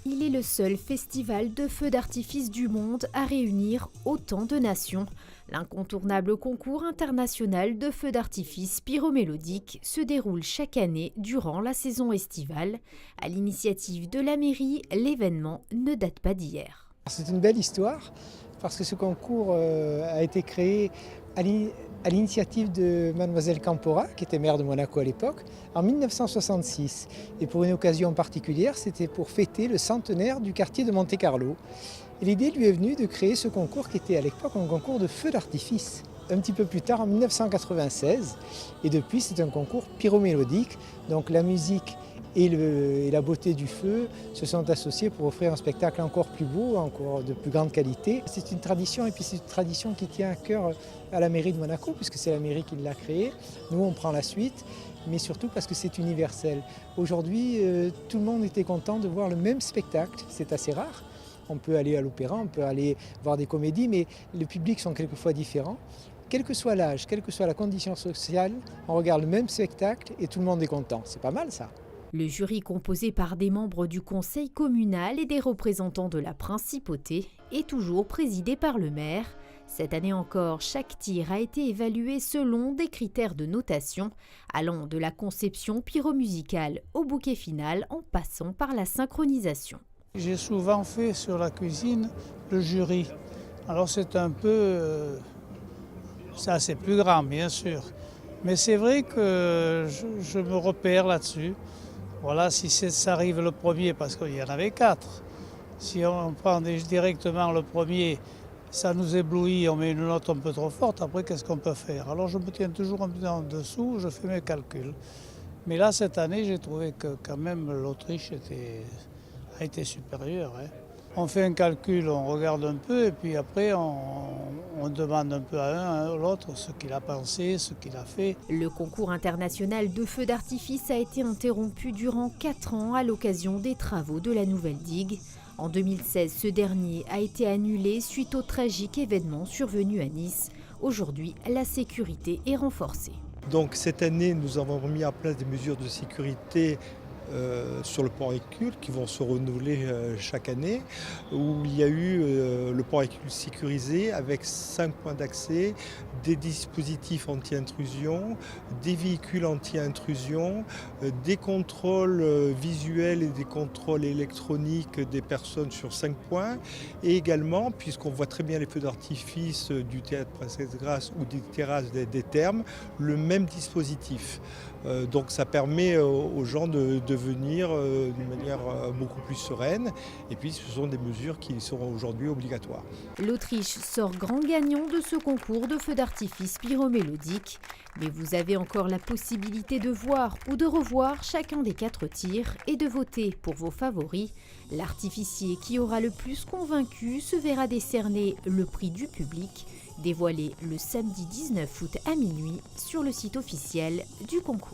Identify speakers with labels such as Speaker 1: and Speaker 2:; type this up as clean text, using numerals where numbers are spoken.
Speaker 1: Il est le seul festival de feux d'artifice du monde à réunir autant de nations. L'incontournable concours international de feux d'artifice pyromélodiques se déroule chaque année durant la saison estivale. À l'initiative de la mairie, l'événement ne date pas d'hier.
Speaker 2: C'est une belle histoire parce que ce concours a été créé à l'initiative de Mademoiselle Campora, qui était maire de Monaco à l'époque, en 1966. Et pour une occasion particulière, c'était pour fêter le centenaire du quartier de Monte-Carlo. Et l'idée lui est venue de créer ce concours qui était à l'époque un concours de feux d'artifice. Un petit peu plus tard, en 1996, et depuis c'est un concours pyromélodique, donc la musique et la beauté du feu se sont associés pour offrir un spectacle encore plus beau, encore de plus grande qualité. C'est une tradition, et puis c'est une tradition qui tient à cœur à la mairie de Monaco, puisque c'est la mairie qui l'a créée. Nous, on prend la suite, mais surtout parce que c'est universel. Aujourd'hui, tout le monde était content de voir le même spectacle, c'est assez rare. On peut aller à l'opéra, on peut aller voir des comédies, mais les publics sont quelquefois différents. Quel que soit l'âge, quelle que soit la condition sociale, on regarde le même spectacle et tout le monde est content. C'est pas mal ça.
Speaker 1: Le jury, composé par des membres du conseil communal et des représentants de la principauté, est toujours présidé par le maire. Cette année encore, chaque tir a été évalué selon des critères de notation, allant de la conception pyromusicale au bouquet final en passant par la synchronisation.
Speaker 3: J'ai souvent fait sur la cuisine le jury. Alors c'est un peu... ça c'est plus grand bien sûr. Mais c'est vrai que je me repère là-dessus. Voilà, si ça arrive le premier, parce qu'il y en avait 4. Si on prend directement le premier, ça nous éblouit, on met une note un peu trop forte, après qu'est-ce qu'on peut faire? Alors je me tiens toujours un peu en dessous, je fais mes calculs. Mais là, cette année, j'ai trouvé que quand même l'Autriche a été supérieure. On fait un calcul, on regarde un peu, et puis après on demande un peu à l'autre ce qu'il a pensé, ce qu'il a fait.
Speaker 1: Le concours international de feux d'artifice a été interrompu durant 4 ans à l'occasion des travaux de la nouvelle digue. En 2016, ce dernier a été annulé suite au tragique événement survenu à Nice. Aujourd'hui, la sécurité est renforcée.
Speaker 4: Donc cette année, nous avons mis en place des mesures de sécurité sur le port Hercule qui vont se renouveler chaque année, où il y a eu le port Hercule sécurisé avec 5 points d'accès, des dispositifs anti-intrusion, des véhicules anti-intrusion, des contrôles visuels et des contrôles électroniques des personnes sur 5 points, et également, puisqu'on voit très bien les feux d'artifice du théâtre Princesse Grasse ou des terrasses des Thermes, le même dispositif. Donc ça permet aux gens de venir d'une manière beaucoup plus sereine, et puis ce sont des mesures qui seront aujourd'hui obligatoires.
Speaker 1: L'Autriche sort grand gagnant de ce concours de feux d'artifice pyromélodique, mais vous avez encore la possibilité de voir ou de revoir chacun des 4 tirs et de voter pour vos favoris. L'artificier qui aura le plus convaincu se verra décerner le prix du public, dévoilé le samedi 19 août à minuit sur le site officiel du concours.